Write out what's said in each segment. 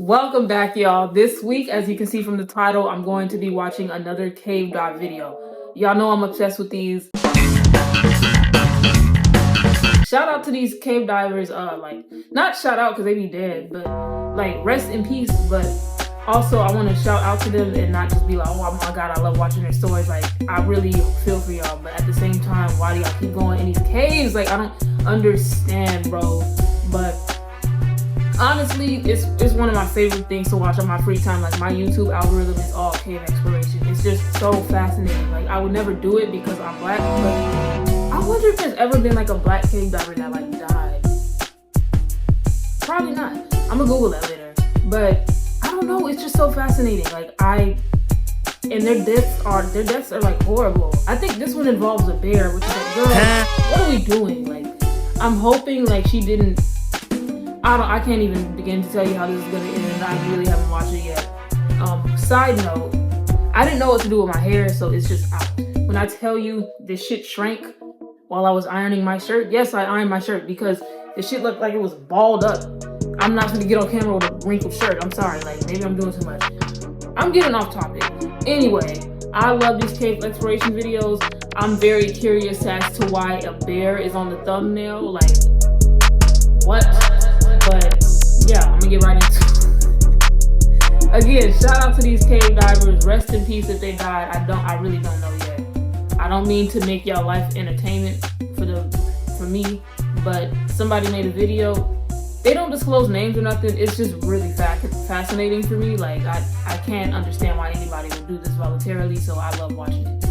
Welcome back, y'all. This week, as you can see from the title, I'm going to be watching another cave dive video. Y'all know I'm obsessed with these. Shout out to these cave divers, not shout out because they be dead, but rest in peace. But also I want to shout out to them and not just be like, oh my god, I love watching their stories. I really feel for y'all, but at the same time, why do y'all keep going in these caves? I don't understand, bro. But honestly, it's one of my favorite things to watch on my free time. My YouTube algorithm is all cave exploration. It's just so fascinating. I would never do it because I'm black, but I wonder if there's ever been a black cave diver that died. Probably not. I'm gonna Google that later. But I don't know. It's just so fascinating. And their deaths are horrible. I think this one involves a bear, which is girl, what are we doing? I'm hoping she didn't. I can't even begin to tell you how this is gonna end. I really haven't watched it yet. Side note, I didn't know what to do with my hair, so it's just out. When I tell you this shit shrank while I was ironing my shirt, yes, I ironed my shirt because the shit looked like it was balled up. I'm not gonna get on camera with a wrinkled shirt. I'm sorry, maybe I'm doing too much. I'm getting off topic. Anyway, I love these cave exploration videos. I'm very curious as to why a bear is on the thumbnail. What? But yeah, I'm gonna get right into it. Again, shout out to these cave divers. Rest in peace if they died. I really don't know yet. I don't mean to make y'all life entertainment for me, but somebody made a video. They don't disclose names or nothing. It's just really fascinating for me. I can't understand why anybody would do this voluntarily, so I love watching it.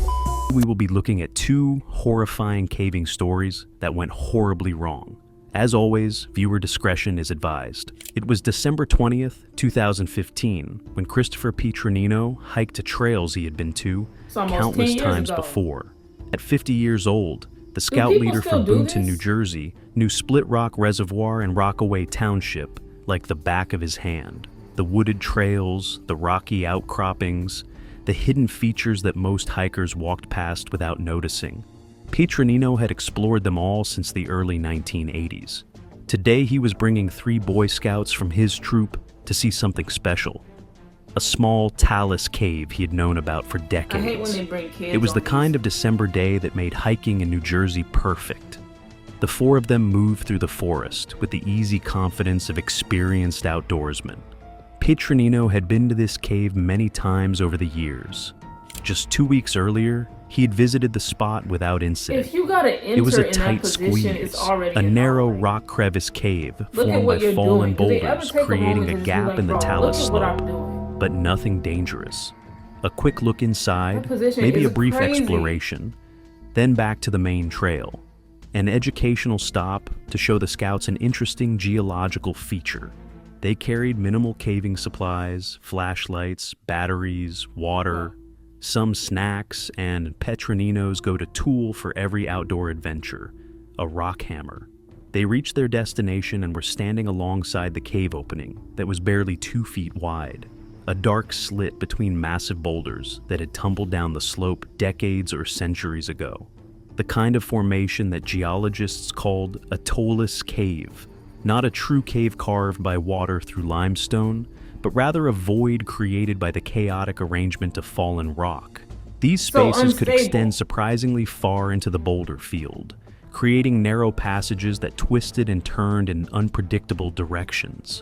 We will be looking at two horrifying caving stories that went horribly wrong. As always, viewer discretion is advised. It was December 20th, 2015, when Christopher Petronino hiked to trails he had been to countless times before. At 50 years old, the scout leader from Boonton, New Jersey, knew Split Rock Reservoir and Rockaway Township like the back of his hand. The wooded trails, the rocky outcroppings, the hidden features that most hikers walked past without noticing. Petronino had explored them all since the early 1980s. Today he was bringing 3 Boy Scouts from his troop to see something special. A small talus cave he had known about for decades. I hate when they bring kids. It was the kind of December day that made hiking in New Jersey perfect. The 4 of them moved through the forest with the easy confidence of experienced outdoorsmen. Petronino had been to this cave many times over the years. Just 2 weeks earlier, he had visited the spot without incident. If you gotta enter it was a in tight that position, squeeze, it's already a narrow anomaly. rock crevice cave Look formed by fallen boulders, creating creating a gap in the talus slope, but nothing dangerous. A quick look inside, maybe a brief exploration, then back to the main trail. An educational stop to show the scouts an interesting geological feature. They carried minimal caving supplies, flashlights, batteries, water, some snacks, and Petronino's go-to tool for every outdoor adventure, a rock hammer. They reached their destination and were standing alongside the cave opening that was barely 2 feet wide, a dark slit between massive boulders that had tumbled down the slope decades or centuries ago. The kind of formation that geologists called a toeless cave, not a true cave carved by water through limestone, but rather a void created by the chaotic arrangement of fallen rock. These spaces could extend surprisingly far into the boulder field, creating narrow passages that twisted and turned in unpredictable directions.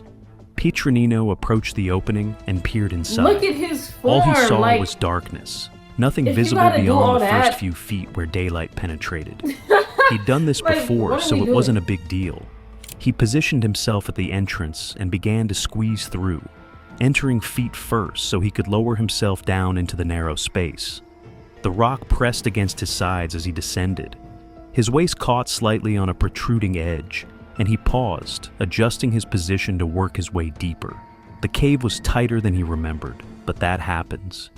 Petronino approached the opening and peered inside. Look at his form. All he saw was darkness, nothing visible beyond the first few feet where daylight penetrated. He'd done this before, so it wasn't a big deal. He positioned himself at the entrance and began to squeeze through, entering feet first so he could lower himself down into the narrow space. The rock pressed against his sides as he descended. His waist caught slightly on a protruding edge, and he paused, adjusting his position to work his way deeper. The cave was tighter than he remembered, but that happens.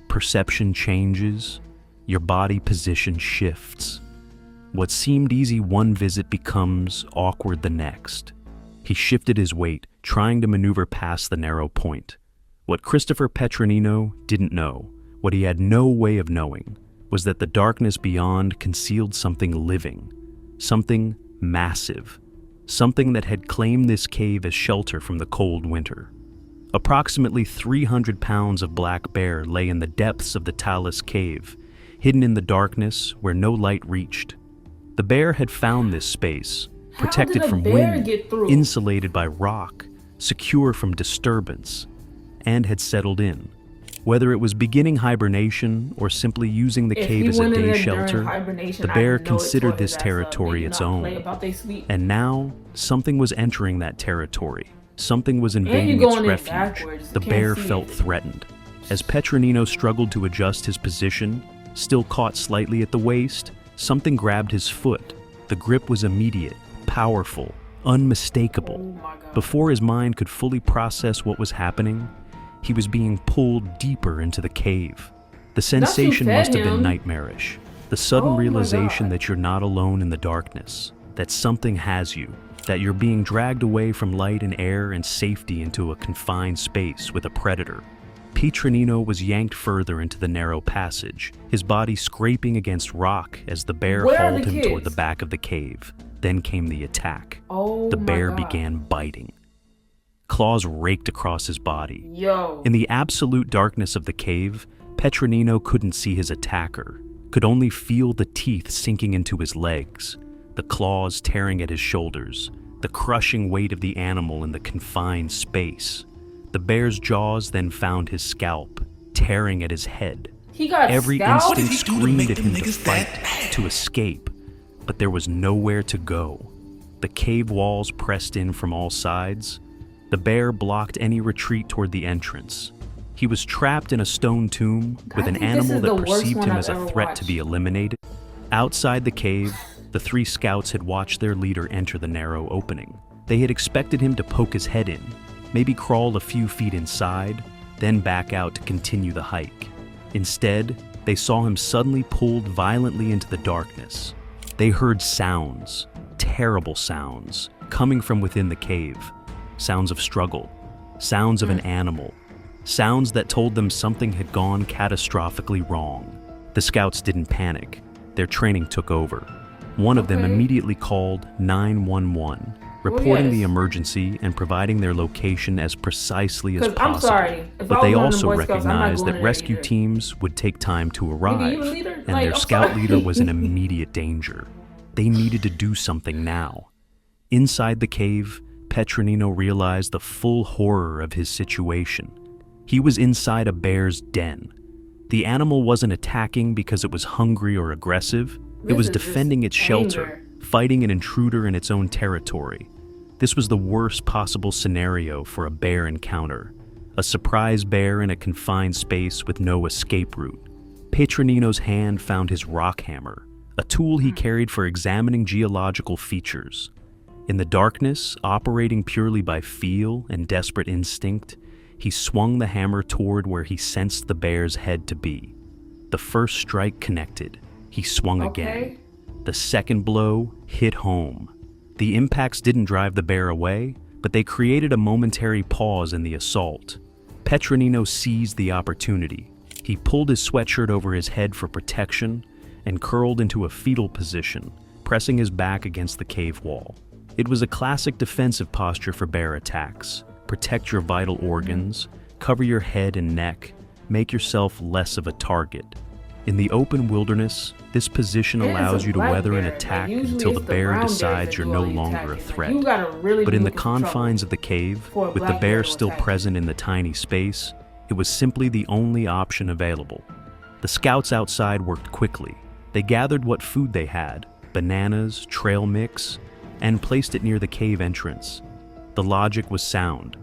Perception changes, your body position shifts. What seemed easy one visit becomes awkward the next. He shifted his weight, trying to maneuver past the narrow point. What Christopher Petronino didn't know, what he had no way of knowing, was that the darkness beyond concealed something living, something massive, something that had claimed this cave as shelter from the cold winter. Approximately 300 pounds of black bear lay in the depths of the Talus cave, hidden in the darkness where no light reached. The bear had found this space, protected from wind, insulated by rock, secure from disturbance, and had settled in. Whether it was beginning hibernation or simply using the cave as a day shelter, the bear considered this territory its own. And now, something was entering that territory. Something was invading its refuge. The bear felt threatened. As Petronino struggled to adjust his position, still caught slightly at the waist, something grabbed his foot. The grip was immediate, powerful, unmistakable. Before his mind could fully process what was happening, he was being pulled deeper into the cave. The sensation must have been nightmarish. The sudden realization that you're not alone in the darkness, that something has you, that you're being dragged away from light and air and safety into a confined space with a predator. Petronino was yanked further into the narrow passage, his body scraping against rock as the bear hauled him toward the back of the cave. Then came the attack. The bear began biting. Claws raked across his body. In the absolute darkness of the cave, Petronino couldn't see his attacker, could only feel the teeth sinking into his legs, the claws tearing at his shoulders, the crushing weight of the animal in the confined space. The bear's jaws then found his scalp, tearing at his head. Every instinct screamed at him to fight, to escape, but there was nowhere to go. The cave walls pressed in from all sides. The bear blocked any retreat toward the entrance. He was trapped in a stone tomb with an animal that perceived him as a threat to be eliminated. Outside the cave, the three scouts had watched their leader enter the narrow opening. They had expected him to poke his head in, maybe crawl a few feet inside, then back out to continue the hike. Instead, they saw him suddenly pulled violently into the darkness. They heard sounds, terrible sounds, coming from within the cave. Sounds of struggle, sounds of an animal, sounds that told them something had gone catastrophically wrong. The scouts didn't panic. Their training took over. One of them immediately called 911, reporting the emergency and providing their location as precisely as possible. But they also recognized that rescue teams would take time to arrive, and their scout leader was in immediate danger. They needed to do something now. Inside the cave, Petronino realized the full horror of his situation. He was inside a bear's den. The animal wasn't attacking because it was hungry or aggressive. It was defending its shelter, fighting an intruder in its own territory. This was the worst possible scenario for a bear encounter. A surprise bear in a confined space with no escape route. Petronino's hand found his rock hammer, a tool he carried for examining geological features. In the darkness, operating purely by feel and desperate instinct, he swung the hammer toward where he sensed the bear's head to be. The first strike connected. He swung again. The second blow hit home. The impacts didn't drive the bear away, but they created a momentary pause in the assault. Petronino seized the opportunity. He pulled his sweatshirt over his head for protection and curled into a fetal position, pressing his back against the cave wall. It was a classic defensive posture for bear attacks. Protect your vital organs, cover your head and neck, make yourself less of a target. In the open wilderness, this position allows you to weather an attack until the bear decides you're no longer a threat. But in the confines of the cave, with the bear still present in the tiny space, it was simply the only option available. The scouts outside worked quickly. They gathered what food they had, bananas, trail mix, and placed it near the cave entrance. The logic was sound.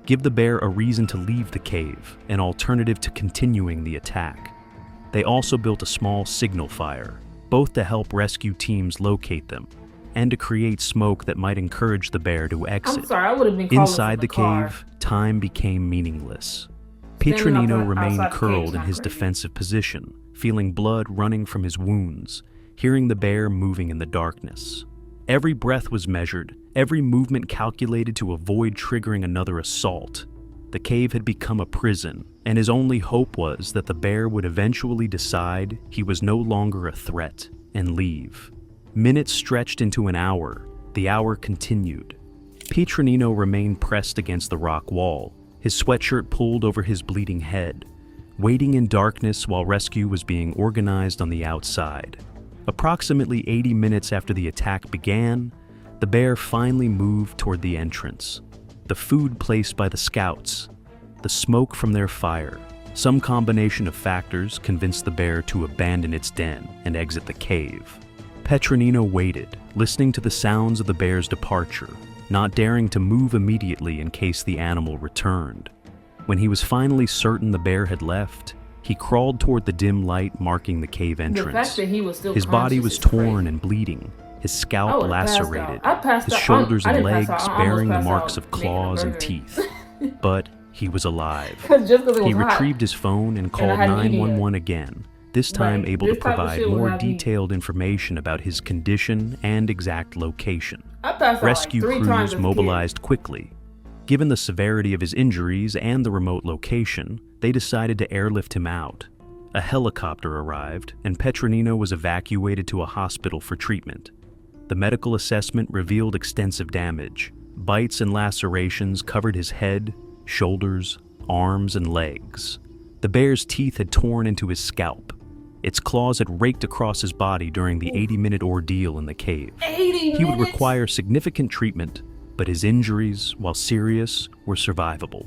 Give the bear a reason to leave the cave, an alternative to continuing the attack. They also built a small signal fire, both to help rescue teams locate them, and to create smoke that might encourage the bear to exit. Inside the cave, time became meaningless. Petronino remained curled in his defensive position, feeling blood running from his wounds, hearing the bear moving in the darkness. Every breath was measured, every movement calculated to avoid triggering another assault. The cave had become a prison, and his only hope was that the bear would eventually decide he was no longer a threat and leave. Minutes stretched into an hour. The hour continued. Petronino remained pressed against the rock wall, his sweatshirt pulled over his bleeding head, waiting in darkness while rescue was being organized on the outside. Approximately 80 minutes after the attack began, the bear finally moved toward the entrance. The food placed by the scouts, the smoke from their fire, some combination of factors convinced the bear to abandon its den and exit the cave. Petronino waited, listening to the sounds of the bear's departure, not daring to move immediately in case the animal returned. When he was finally certain the bear had left, he crawled toward the dim light marking the cave entrance. The fact that he was still his body was is torn crazy. and bleeding, his scalp lacerated, his out. shoulders I and didn't pass legs out. I almost bearing the passed marks out of making a claws and burger. teeth. But he was alive. Just 'cause it He was hot. retrieved his phone and I called hadn't eaten yet. 911 again, this time Right. able This to type of provide shit will more have me- detailed information about his condition and exact location. I passed out Rescue like 3 times crews as a kid. mobilized quickly. Given the severity of his injuries and the remote location, they decided to airlift him out. A helicopter arrived, and Petronino was evacuated to a hospital for treatment. The medical assessment revealed extensive damage. Bites and lacerations covered his head, shoulders, arms, and legs. The bear's teeth had torn into his scalp. Its claws had raked across his body during the 80-minute ordeal in the cave. 80 He would minutes? require significant treatment, but his injuries, while serious, were survivable.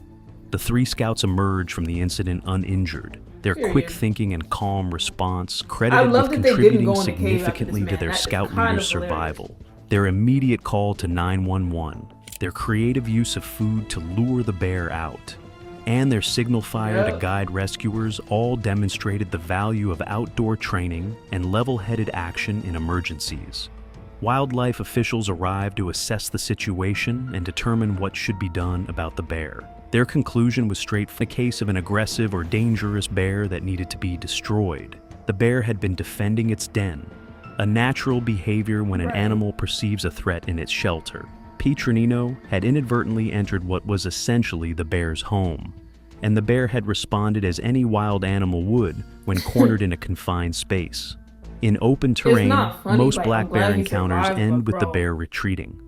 The 3 scouts emerged from the incident uninjured, their Period. quick thinking and calm response I credited love with that they didn't contributing go in the cave after this significantly to man. their That is scout kind leader's of hilarious. survival. Their immediate call to 911, their creative use of food to lure the bear out, and their signal fire to Yep. guide rescuers all demonstrated the value of outdoor training and level-headed action in emergencies. Wildlife officials arrived to assess the situation and determine what should be done about the bear. Their conclusion was straight from the case of an aggressive or dangerous bear that needed to be destroyed. The bear had been defending its den, a natural behavior when an Right. animal perceives a threat in its shelter. Petronino had inadvertently entered what was essentially the bear's home, and the bear had responded as any wild animal would when cornered in a confined space. In open terrain, not funny, most like, black I'm glad bear he encounters survived, end but with the bro. bear retreating.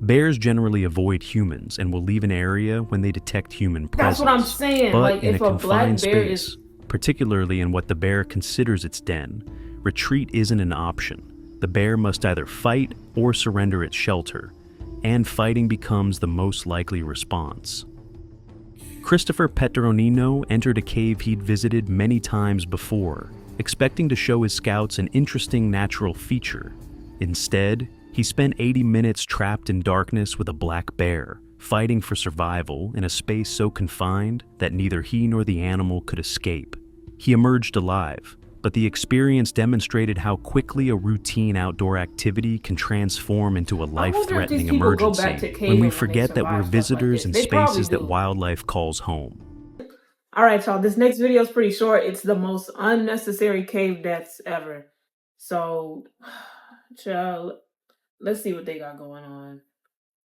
Bears generally avoid humans and will leave an area when they detect human presence. That's what I'm saying. But Like, in if a a confined black bear space, is- particularly in what the bear considers its den, retreat isn't an option. The bear must either fight or surrender its shelter, and fighting becomes the most likely response. Christopher Petronino entered a cave he'd visited many times before, expecting to show his scouts an interesting natural feature. Instead, he spent 80 minutes trapped in darkness with a black bear, fighting for survival in a space so confined that neither he nor the animal could escape. He emerged alive, but the experience demonstrated how quickly a routine outdoor activity can transform into a life-threatening these people go back emergency to when we caving when they forget that we're survive stuff like visitors this. in They probably spaces that do. wildlife calls home. All right, y'all. This next video is pretty short. It's the most unnecessary cave deaths ever. So, child, let's see what they got going on.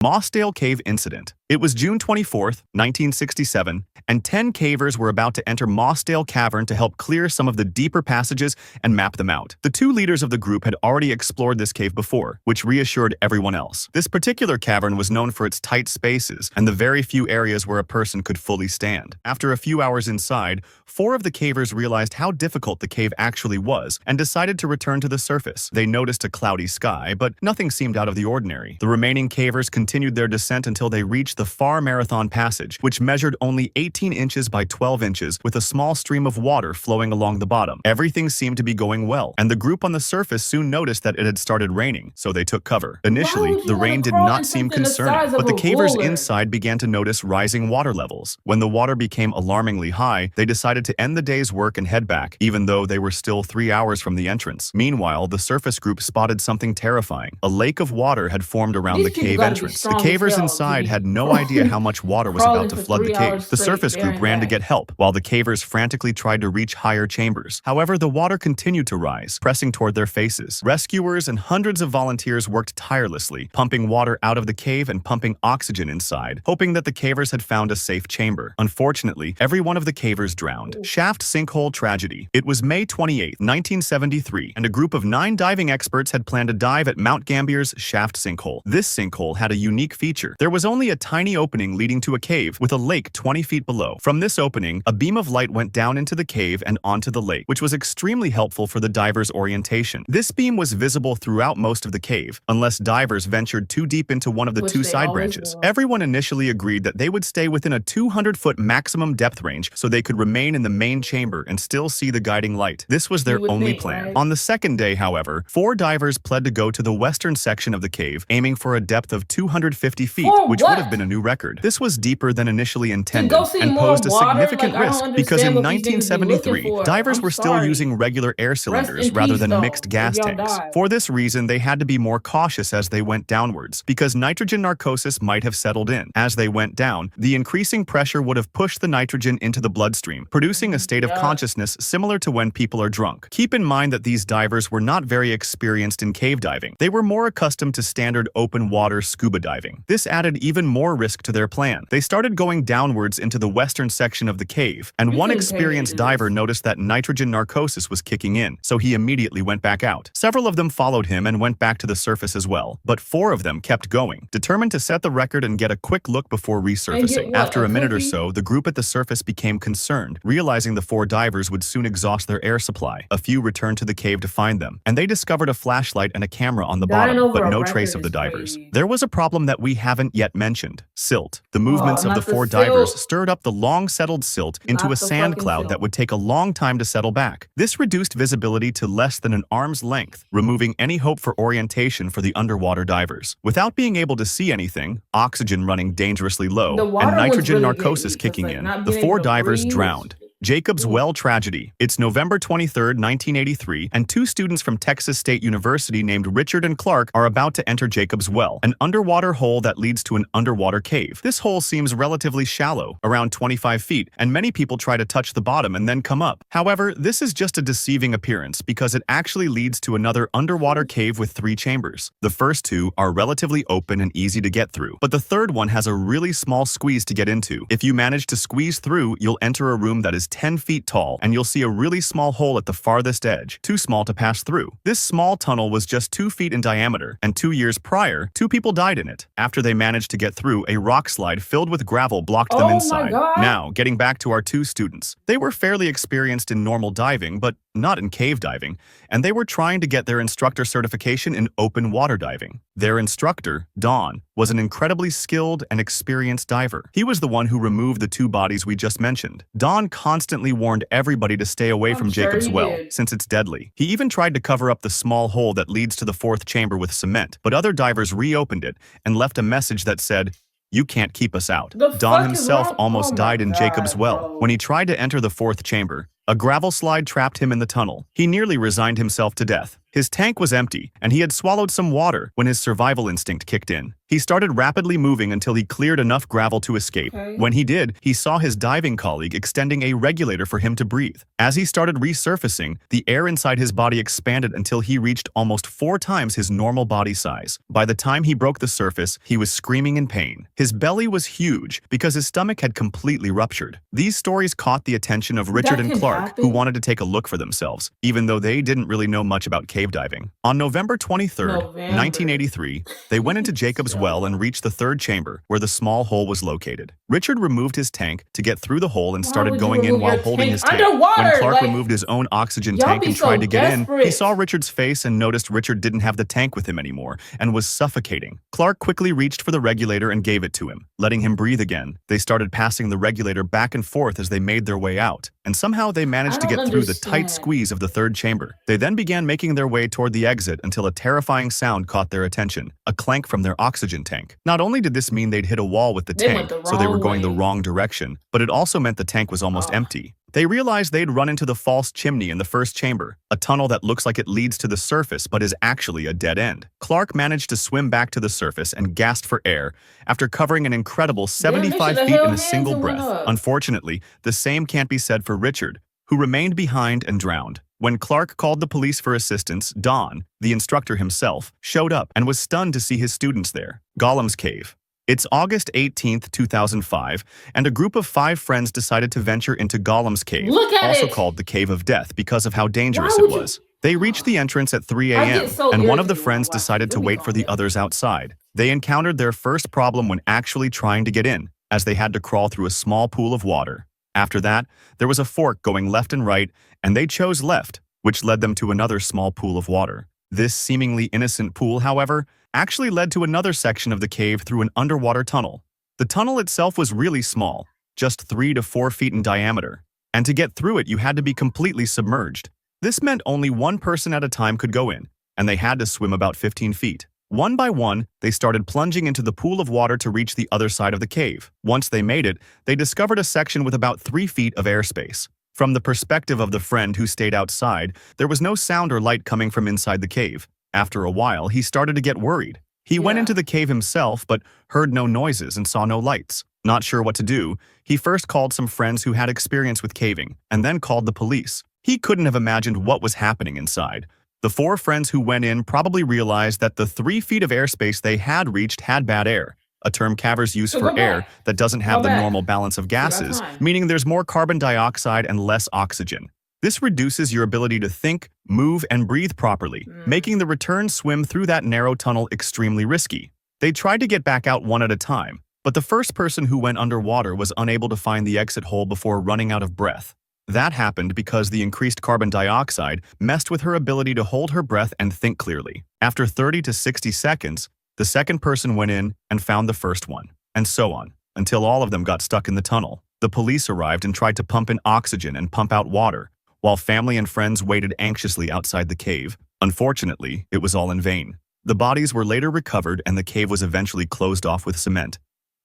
Mossdale Cave Incident. It was June 24th, 1967, and 10 cavers were about to enter Mossdale Cavern to help clear some of the deeper passages and map them out. The 2 leaders of the group had already explored this cave before, which reassured everyone else. This particular cavern was known for its tight spaces and the very few areas where a person could fully stand. After a few hours inside, 4 of the cavers realized how difficult the cave actually was and decided to return to the surface. They noticed a cloudy sky, but nothing seemed out of the ordinary. The remaining cavers continued their descent until they reached the Far Marathon Passage, which measured only 18 inches by 12 inches with a small stream of water flowing along the bottom. Everything seemed to be going well, and the group on the surface soon noticed that it had started raining, so they took cover. Initially, would you the wanna rain did crawl not in seem something the concerning, size of but the a cavers ruler? inside began to notice rising water levels. When the water became alarmingly high, they decided to end the day's work and head back, even though they were still 3 hours from the entrance. Meanwhile, the surface group spotted something terrifying. A lake of water had formed around These the people cave gotta be entrance. The strong as cavers hell to inside be had no idea how much water was crawling about to for flood the 3 cave. hours The straight, surface there group and ran to back. get help, while the cavers frantically tried to reach higher chambers. However, the water continued to rise, pressing toward their faces. Rescuers and hundreds of volunteers worked tirelessly, pumping water out of the cave and pumping oxygen inside, hoping that the cavers had found a safe chamber. Unfortunately, every one of the cavers drowned. Shaft sinkhole tragedy. It was May 28, 1973, and a group of 9 diving experts had planned a dive at Mount Gambier's shaft sinkhole. This sinkhole had a unique feature. There was only a tiny tiny opening leading to a cave with a lake 20 feet below. From this opening, a beam of light went down into the cave and onto the lake, which was extremely helpful for the divers' orientation. This beam was visible throughout most of the cave, unless divers ventured too deep into one of the two side branches. Everyone initially agreed that they would stay within a 200-foot maximum depth range so they could remain in the main chamber and still see the guiding light. This was their only plan. Right? On the second day, however, 4 divers pled to go to the western section of the cave, aiming for a depth of 250 feet, which would have been a new record. This was deeper than initially intended and posed a significant risk because in 1973, divers were still using regular air cylinders rather than mixed gas tanks. For this reason, they had to be more cautious as they went downwards, because nitrogen narcosis might have settled in. As they went down, the increasing pressure would have pushed the nitrogen into the bloodstream, producing a state of consciousness similar to when people are drunk. Keep in mind that these divers were not very experienced in cave diving. They were more accustomed to standard open water scuba diving. This added even more risk to their plan. They started going downwards into the western section of the cave, and one experienced diver noticed that nitrogen narcosis was kicking in, so he immediately went back out. Several of them followed him and went back to the surface as well, but 4 of them kept going, determined to set the record and get a quick look before resurfacing. After a minute or so, the group at the surface became concerned, realizing the 4 divers would soon exhaust their air supply. A few returned to the cave to find them, and they discovered a flashlight and a camera on the bottom, but no trace of the divers. There was a problem that we haven't yet mentioned: silt. The movements of the 4 divers stirred up the long-settled silt into a sand cloud that would take a long time to settle back. This reduced visibility to less than an arm's length, removing any hope for orientation for the underwater divers. Without being able to see anything, oxygen running dangerously low, and nitrogen narcosis kicking in, the 4 divers drowned. Jacob's Well tragedy. It's November 23, 1983, and 2 students from Texas State University named Richard and Clark are about to enter Jacob's Well, an underwater hole that leads to an underwater cave. This hole seems relatively shallow, around 25 feet, and many people try to touch the bottom and then come up. However, this is just a deceiving appearance because it actually leads to another underwater cave with 3 chambers. The first 2 are relatively open and easy to get through, but the third one has a really small squeeze to get into. If you manage to squeeze through, you'll enter a room that is 10 feet tall, and you'll see a really small hole at the farthest edge, too small to pass through. This small tunnel was just 2 feet in diameter, and 2 years prior, 2 people died in it. After they managed to get through, a rock slide filled with gravel blocked them inside. Now, getting back to our 2 students. They were fairly experienced in normal diving, but not in cave diving, and they were trying to get their instructor certification in open water diving. Their instructor, Don, was an incredibly skilled and experienced diver. He was the one who removed the 2 bodies we just mentioned. Don constantly warned everybody to stay away from Jacob's Well, since it's deadly. He even tried to cover up the small hole that leads to the 4th chamber with cement, but other divers reopened it and left a message that said, "You can't keep us out." Don himself almost died in Jacob's Well. When he tried to enter the 4th chamber, a gravel slide trapped him in the tunnel. He nearly resigned himself to death. His tank was empty, and he had swallowed some water when his survival instinct kicked in. He started rapidly moving until he cleared enough gravel to escape. When he did, he saw his diving colleague extending a regulator for him to breathe. As he started resurfacing, the air inside his body expanded until he reached almost 4 times his normal body size. By the time he broke the surface, he was screaming in pain. His belly was huge because his stomach had completely ruptured. These stories caught the attention of Richard and Clark, who wanted to take a look for themselves, even though they didn't really know much about cave diving. On November 23, 1983, they went into Jacob's Well and reached the 3rd chamber, where the small hole was located. Richard removed his tank to get through the hole and started going in while holding his tank. When Clark removed his own oxygen tank and tried to get in, he saw Richard's face and noticed Richard didn't have the tank with him anymore and was suffocating. Clark quickly reached for the regulator and gave it to him, letting him breathe again. They started passing the regulator back and forth as they made their way out, and somehow they managed to get through the tight squeeze of the 3rd chamber. They then began making their way toward the exit until a terrifying sound caught their attention, a clank from their oxygen tank. Not only did this mean they'd hit a wall with the tank, so they were going the wrong direction, but it also meant the tank was almost empty. They realized they'd run into the false chimney in the 1st chamber, a tunnel that looks like it leads to the surface but is actually a dead end. Clark managed to swim back to the surface and gasped for air after covering an incredible 75 feet in a single breath. Unfortunately, the same can't be said for Richard, who remained behind and drowned. When Clark called the police for assistance, Don, the instructor himself, showed up and was stunned to see his students there. Gollum's Cave. It's August 18th, 2005, and a group of 5 friends decided to venture into Gollum's Cave, also called the Cave of Death because of how dangerous it was. They reached the entrance at 3 a.m., and one of the friends decided to wait for the others outside. They encountered their first problem when actually trying to get in, as they had to crawl through a small pool of water. After that, there was a fork going left and right, and they chose left, which led them to another small pool of water. This seemingly innocent pool, however, actually led to another section of the cave through an underwater tunnel. The tunnel itself was really small, just 3 to 4 feet in diameter, and to get through it you had to be completely submerged. This meant only one person at a time could go in, and they had to swim about 15 feet. One by one, they started plunging into the pool of water to reach the other side of the cave. Once they made it, they discovered a section with about 3 feet of airspace. From the perspective of the friend who stayed outside, there was no sound or light coming from inside the cave. After a while, he started to get worried. He went into the cave himself, but heard no noises and saw no lights. Not sure what to do, he first called some friends who had experience with caving, and then called the police. He couldn't have imagined what was happening inside. The 4 friends who went in probably realized that the 3 feet of airspace they had reached had bad air, a term cavers use for air that doesn't have the normal balance of gases, meaning there's more carbon dioxide and less oxygen. This reduces your ability to think, move, and breathe properly, making the return swim through that narrow tunnel extremely risky. They tried to get back out one at a time, but the first person who went underwater was unable to find the exit hole before running out of breath. That happened because the increased carbon dioxide messed with her ability to hold her breath and think clearly. After 30 to 60 seconds, the second person went in and found the first one, and so on, until all of them got stuck in the tunnel. The police arrived and tried to pump in oxygen and pump out water, while family and friends waited anxiously outside the cave. Unfortunately, it was all in vain. The bodies were later recovered and the cave was eventually closed off with cement.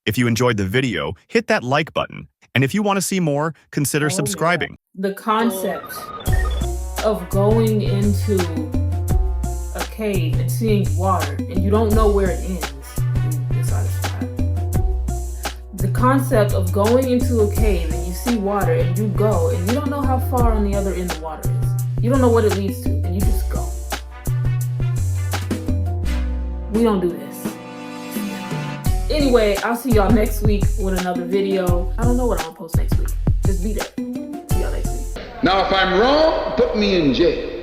If you enjoyed the video, hit that like button. And if you want to see more, consider subscribing. The concept of going into a cave and seeing water and you don't know where it ends. The concept of going into a cave and you see water and you go and you don't know how far on the other end the water is. You don't know what it leads to and you just go. We don't do this. Anyway, I'll see y'all next week with another video. I don't know what I'm gonna post next week. Just be there. See y'all next week. Now, if I'm wrong, put me in jail.